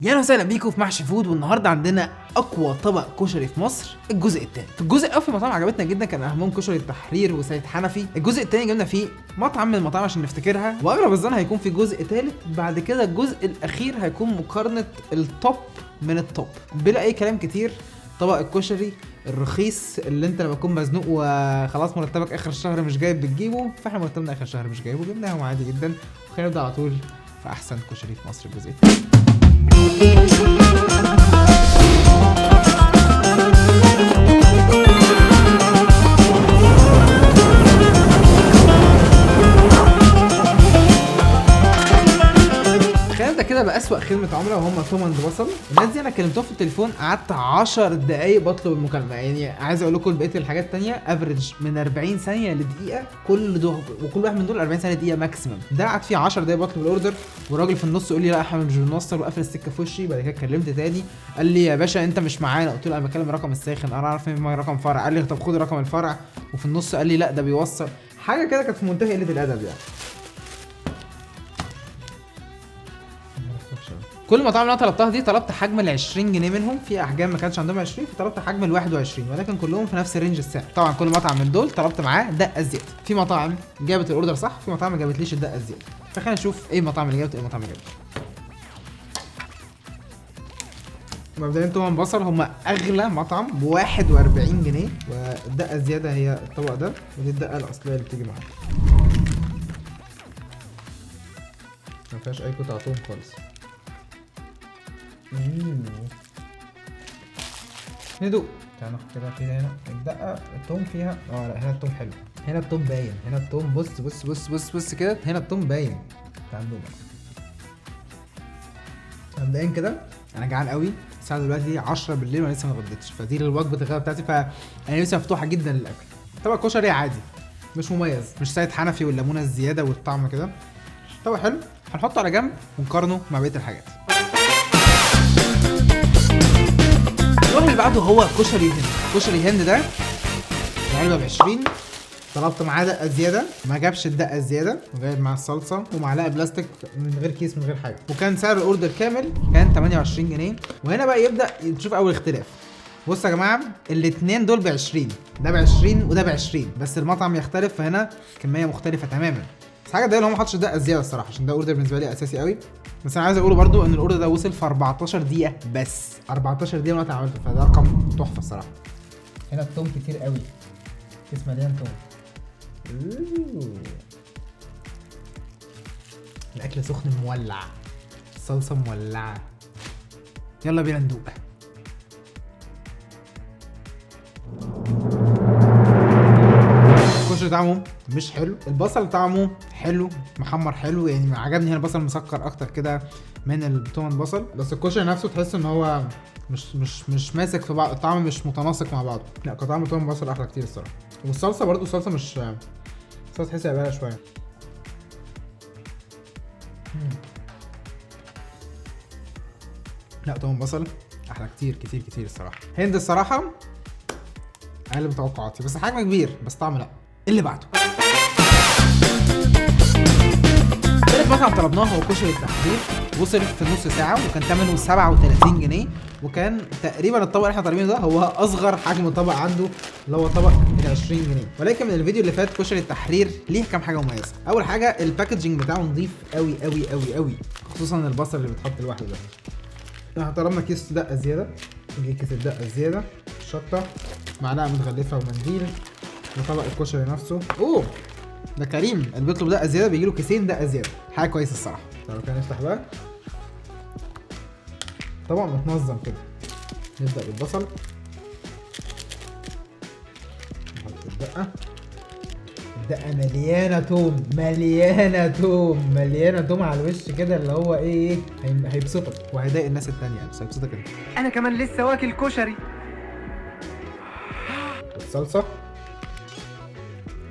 يا اهلا وسهلا بيكم في محشي فود، والنهارده عندنا اقوى طبق كشري في مصر. الجزء الثاني. الجزء الاول في مطاعم عجبتنا جدا، كان اهمهم كشري التحرير وسيد حنفي. الجزء الثاني جبنا فيه مطعم من المطاعم عشان نفتكرها، واغلب الظن هيكون في جزء ثالث بعد كده. الجزء الاخير هيكون مقارنه التوب من التوب. بلا اي كلام كتير، طبق الكشري الرخيص اللي انت لما تكون مزنوق وخلاص مرتبك اخر الشهر مش جايب بتجيبه، فاحنا مرتبنا اخر الشهر مش جايبه جبناهم عادي جدا. وخلينا نبدا على طول في احسن كشري في مصر الجزء الثاني. كده بأسوأ خدمة عملاء وهم توم اند بصل. الناس دي انا كلمتهم في التليفون، قعدت 10 دقايق بطلب المكالمة. يعني عايز اقول لكم بقية الحاجات التانية افريج من 40 ثانية لدقيقة كل دول، وكل واحد من دول 40 ثانية دقيقة ماكسيمم. ده قعد فيه 10 دقايق بطلب الاوردر، والراجل في النص يقول لي لا احنا مش بنوصل، وقفل السكة في وشي. بعد كده كلمت تاني قال لي يا باشا انت مش معانا. قلت له انا بكلم الرقم الساخن، انا عارف ان رقم فرع. قال لي طب خد رقم الفرع، وفي النص قال لي لا ده بيوصل. حاجة كده كانت في منتهى قلة الادب يعني. كل المطاعم اللي انا طلبتها دي طلبت حجم ال 20 جنيه منهم، في احجام ما كانش عندهم 20 فطلبت حجم ال 21، ولكن كلهم في نفس رينج السعر. طبعا كل مطعم من دول طلبت معاه دقه زياده. في مطاعم جابت الاوردر صح، في مطاعم ما جابتليش الدقه الزياده. فخلينا نشوف ايه المطاعم اللي جابت وايه المطاعم اللي جابت. مبدئيا توم بصل هم اغلى مطعم ب 41 جنيه، والدقه الزياده هي الطبق ده، ودي الدقه الاصليه اللي بتيجي معاها. ما فيهاش اي قطع توم خالص. ندوق. تعالى ناخد كده هنا الدقة التوم فيها لا هنا التوم حلو، هنا التوم باين، هنا التوم بص بص بص بص بص كده، هنا التوم باين. تعال ندوق بقى. مبدئيا كده انا جعان قوي، الساعة دلوقتي 10 بالليل وانا لسه ما اتغديتش، فدي الوجبة الغداء بتاعتي، فانا لسه مفتوحة جدا للاكل. طبق كشري عادي مش مميز، مش سيد حنفي والليمونة الزيادة والطعم كده. طبق حلو هنحطه على جنب ونقارنه مع بقية الحاجات. النوع اللي بعده هو كشري هند. كشري هند ده العلبه ب 20، طلبت معاه دقه زياده، ما جابش الدقه الزياده، وجايب معاه الصلصه ومعلقه بلاستيك من غير كيس من غير حاجه، وكان سعر الاوردر كامل كان 28 جنيه. وهنا بقى يبدا نشوف اول اختلاف. بصوا يا جماعه الاثنين دول ب 20، ده ب 20 وده ب 20، بس المطعم يختلف، فهنا كميه مختلفه تماما. بس حاجه ده هو ما حطش دقه زياده الصراحه، عشان ده اوردر بالنسبه لي اساسي قوي. بس انا عايز اقوله برضو ان الاوردر ده وصل في 14 دقيقه بس، 14 دقيقه وانا عملته، فده رقم تحفه الصراحه. هنا التوم كتير قوي، كيس مليان توم. الاكل سخن مولع، الصلصه مولعه. يلا بينا ندوق. الكشري طعمه مش حلو، البصل طعمه حلو محمر حلو، يعني عجبني هنا البصل مسكر اكتر كده من التوم البصل. بس الكشري نفسه تحس ان هو مش ماسك في بعض، الطعم مش متناسق مع بعضه. لا كطعم توم البصل احلى كتير الصراحه. والصلصه برضو الصلصه مش الصلصه تحس يبقى شويه. لا توم البصل احلى كتير كتير كتير الصراحه. هند الصراحه اقل من توقعاتي، بس حجم كبير بس طعم لا. اللي بعده ثالث مطعم طلبناه هو كشري التحرير، وصل في نص ساعة وكان ثمنه 37 جنيه، وكان تقريبا الطبق اللي احنا طالبينه ده هو اصغر حجم طبق عنده، اللي هو طبق ب 20 جنيه. ولكن من الفيديو اللي فات كشري التحرير ليه كام حاجة مميزة. اول حاجة الباكجينج بتاعه نظيف قوي قوي قوي قوي، خصوصا البصل اللي بيتحط لوحده ده. احنا طلبنا كيس دقة زيادة، نجيب كيس الدقة الزيادة، شطة، معلقة متغلفة ومنديل، وطبق الكشري نفسه. ده كريم اللي بيطلب دقه زياده بيجيله كيسين دقه زياده، حاجه كويسه الصراحه. طب كده نفتح بقى طبق متنظم كده. نبدا بالبصل، نحط الدقه مليانه توم، مليانه توم مليانه توم على الوش كده، اللي هو ايه هيبسطك وهيضايق الناس التانيه، بس هيبسطك انت. انا كمان لسه واكل كشري. الصلصه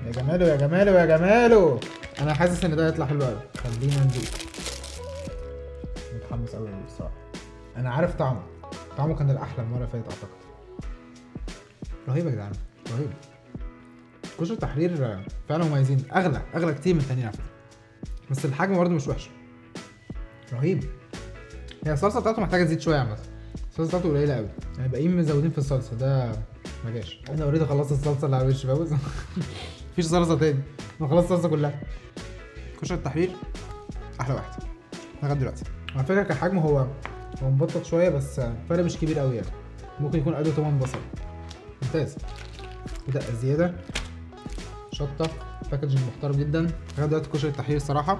يا جماله يا جماله يا جماله، انا حاسس ان ده هيطلع حلو قوي. خلينا ندوق. متحمس قوي بصراحه، انا عارف طعمه كان الاحلى المره اللي فاتت اعتقد. رهيب يا جدعان رهيب. كشري التحرير فعلا مميزين، اغلى كتير من التانيين على فكره، بس الحجم برضه مش وحش. رهيب هي الصلصه بتاعته محتاجه تزيد شويه عامه. الصلصه بتاعته قليله قوي يعني، باقيين مزودين في الصلصه ده ما جاش. انا اوريدي خلصت الصلصه اللي على وش بوز. مفيش صلصه تاني، انا خلصت الصلصه كلها. كشري التحرير احلى واحد لغايه دلوقتي. على فكره كحجم هو مبطط شويه بس فرق مش كبير قوي يعني، ممكن يكون قد تومن بصل. ممتاز. ودقه زياده، شطه، باكجنج محترم جدا. لغايه دلوقتي كشري التحرير الصراحه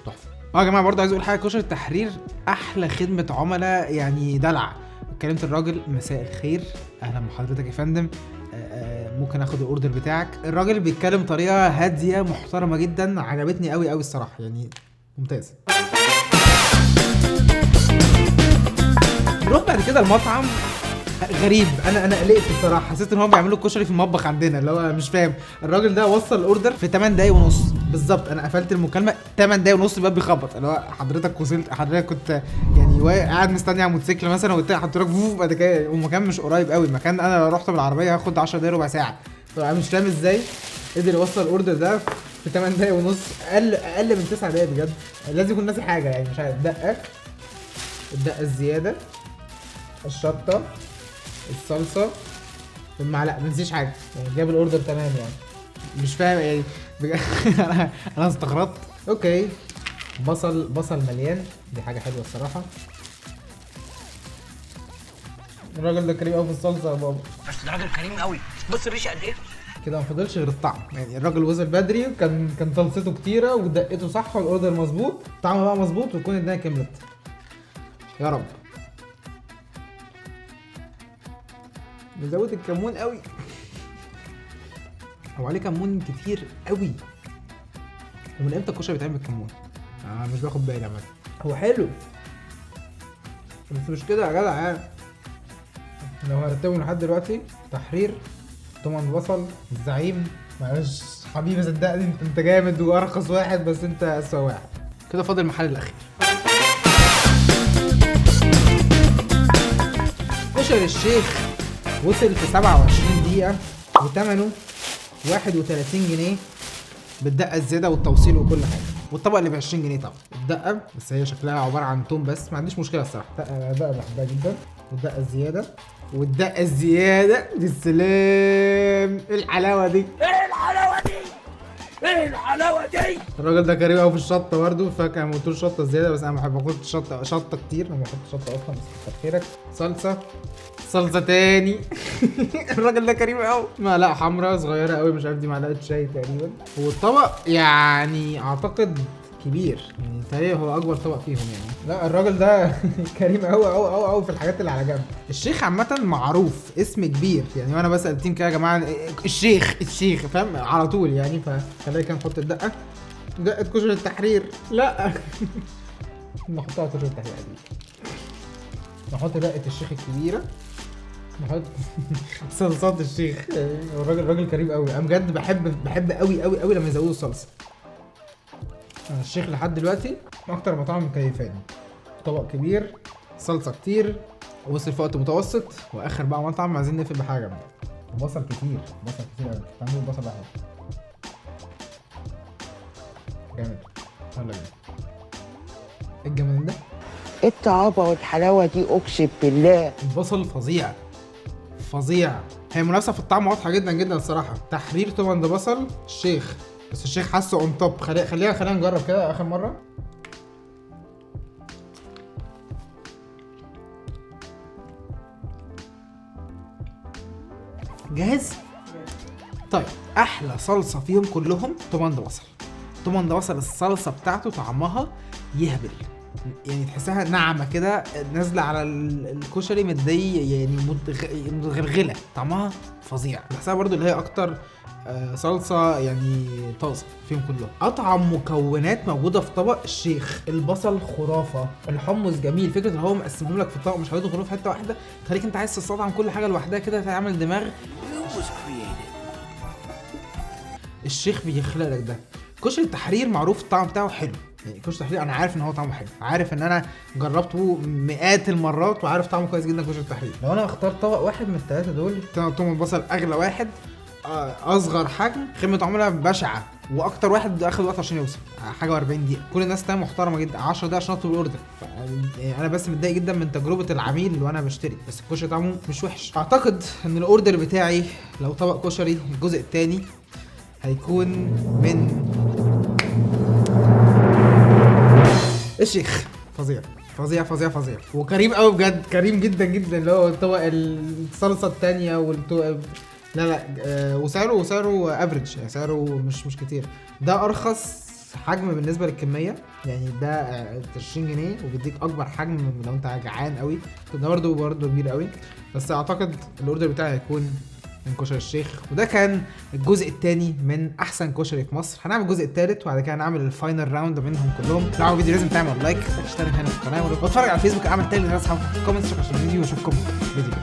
تحفه. يا جماعه برضه عايز اقول حاجه، كشري التحرير احلى خدمه عملاء يعني دلع. كلمت الراجل مساء الخير اهلا بحضرتك يا فندم، ممكن اخد الاوردر بتاعك. الراجل بيتكلم طريقه هاديه محترمه جدا، عجبتني قوي قوي الصراحه يعني، ممتاز. نروح بعد كده المطعم غريب. انا قلقت الصراحه، حسيت ان هم بيعملوا الكشري في المطبخ عندنا، اللي هو مش فاهم. الراجل ده وصل الاوردر في 8 دقايق ونص بالظبط. انا قفلت المكالمه 8 دقايق ونص الباب بيخبط، اللي هو حضرتك وصلت، حضرتك كنت يعني قاعد مستني على الموتوسيكل مثلا والتاني حط لك بعد كده. والمكان مش قريب قوي، المكان انا لو رحت بالعربيه هاخد 10 دقايق ربع ساعه. فانا مش فاهم ازاي قدر يوصل الاوردر ده في 8 دقايق ونص، اقل من 9 دقايق بجد. لازم يكون ناسي حاجه يعني، مش عارف. الدقه الزياده، الشطه، الصلصه، المعلقه، ما نسيش حاجه يعني. جاب الاوردر تمام يعني، مش فاهم يعني انا استغربت. اوكي، بصل مليان، دي حاجه حلوه الصراحه. الراجل ده كريم قوي في الصلصه يا بابا، بس ده راجل كريم قوي. بص الريشه قد ايه. كده ما فضلش غير الطعم يعني. الراجل وصل بدري، كان صلصته كتيره ودقته صح والاوردر مظبوط، طعمه بقى مظبوط، وتكون الدنيا كملت يا رب. نزود الكمون قوي. هو عليه كمون كتير قوي. ومن امتى الكشري بيتعمل بالكمون؟ مش باخد بالي عامة. هو حلو بس مش كده يا جدع يعني. لو هرتبهم لحد دلوقتي: تحرير، تومن بصل، الزعيم. معلش حبيبي صدقني انت جامد وارخص واحد، بس انت اسوأ واحد. كده فاضل المحل الاخير، كشري الشيخ. وصل في 27 دقيقة وثمنه 31 جنيه بالدقة الزيادة والتوصيل وكل حاجة، والطبق اللي ب 20 جنيه طبعا. الدقة بس هي شكلها عبارة عن توم بس، ما عنديش مشكلة الصراحة. الدقة بحبها جدا. والدقة الزيادة بالسلام. ايه الحلاوة دي؟ الراجل ده كريم قوي في الشطة برضه، فاكر ما قلتلوش شطة زيادة، بس انا بحب احط شطة كتير. انا بحط شطة اصلا، بس كتر خيرك. صلصة تاني. الراجل ده كريم قوي. معلقة حمراء صغيرة قوي، مش عارف دي معلقة شاي تقريبا. والطبق يعني اعتقد كبير يعني، تقريبا هو اكبر طبق فيهم يعني. لا الراجل ده كريم قوي قوي قوي قوي في الحاجات اللي على جنب. الشيخ عامة معروف اسم كبير يعني، وانا بسأل التيم كده يا جماعة الشيخ فاهم على طول يعني. فخلينا كده نحط دقة كشري التحرير. لا نحطها كشري التحرير دي. نحط دقة الشيخ الكبيرة، نحط صلصات الشيخ. الراجل كريم قوي. انا بجد بحب قوي قوي قوي لما يزودوا الصلصة. انا الشيخ لحد دلوقتي اكتر مطاعم مكيفاني. طبق كبير، صلصة كتير، وصل في وقت متوسط. واخر بقى مطعم عايزين نقفل بحاجة بقى. بصل كتير قوي، تعملوا بصل واحد جامد. يلا بينا. ايه الجمال ده؟ ايه الطعابة والحلاوة دي اقسم بالله. البصل فظيع. هي منافسة في الطعم واضحة جدا جدا الصراحة. تحرير تومن ده بصل الشيخ، بس الشيخ حاسه اون توب. خلينا نجرب كده اخر مرة. جاهز؟ طيب احلى صلصة فيهم كلهم تومن ده بصل. الصلصة بتاعته طعمها يهبل يعني، تحسها ناعمة كده نازلة على الكشري مدي يعني، متغلغلة. طعمها فظيع. بحسها برضو اللي هي اكتر صلصة يعني طازة فيهم كلهم. اطعم مكونات موجودة في طبق الشيخ. البصل خرافة، الحمص جميل. فكرة ان هو مقسمهم لك في الطبق، مش حاططهم كلهم في حتة واحدة، تخليك انت عايز تستطعم كل حاجة لوحدها كده، تعمل دماغ. الشيخ بيخلق لك ده. كشري التحرير معروف الطعم بتاعه حلو يعني. كشري التحرير انا عارف ان هو طعمه حلو، عارف ان انا جربته مئات المرات وعارف طعمه كويس جدا. كشري التحرير لو انا اختار طبق واحد من الثلاثه دول، توم البصل اغلى واحد، اصغر حجم، خدمه عملاء بشعه واكتر واحد اخد وقت عشان يوصل حاجه و40 دقيقه. كل الناس تانية محترمه جدا، 10 دقايق عشان اطلب الاوردر. انا بس متضايق جدا من تجربه العميل وانا بشتري، بس الكشري طعمه مش وحش. اعتقد ان الاوردر بتاعي لو طبق كشري الجزء الثاني هيكون من الشيخ. فظيع فظيع فظيع فظيع وكريم قوي بجد، كريم جدا جدا. اللي هو طبق الصلصه الثانيه لا وسعره افريج، يعني سعره مش كتير. ده ارخص حجم بالنسبه للكميه، يعني ده 20 جنيه وبيديك اكبر حجم لو انت جعان قوي. ده برضه كبير قوي. بس اعتقد الاوردر بتاعي هيكون من كشري الشيخ. وده كان الجزء الثاني من احسن كشري في مصر. هنعمل الجزء الثالث وبعد كده هنعمل الفاينل راوند منهم كلهم. لو عجبك الفيديو لازم تعمل لايك، تشترك هنا في القناه واتفرج على الفيسبوك، اعمل تاني للناس اصحابك في الكومنتس عشان الفيديو واشوفكم في الفيديو.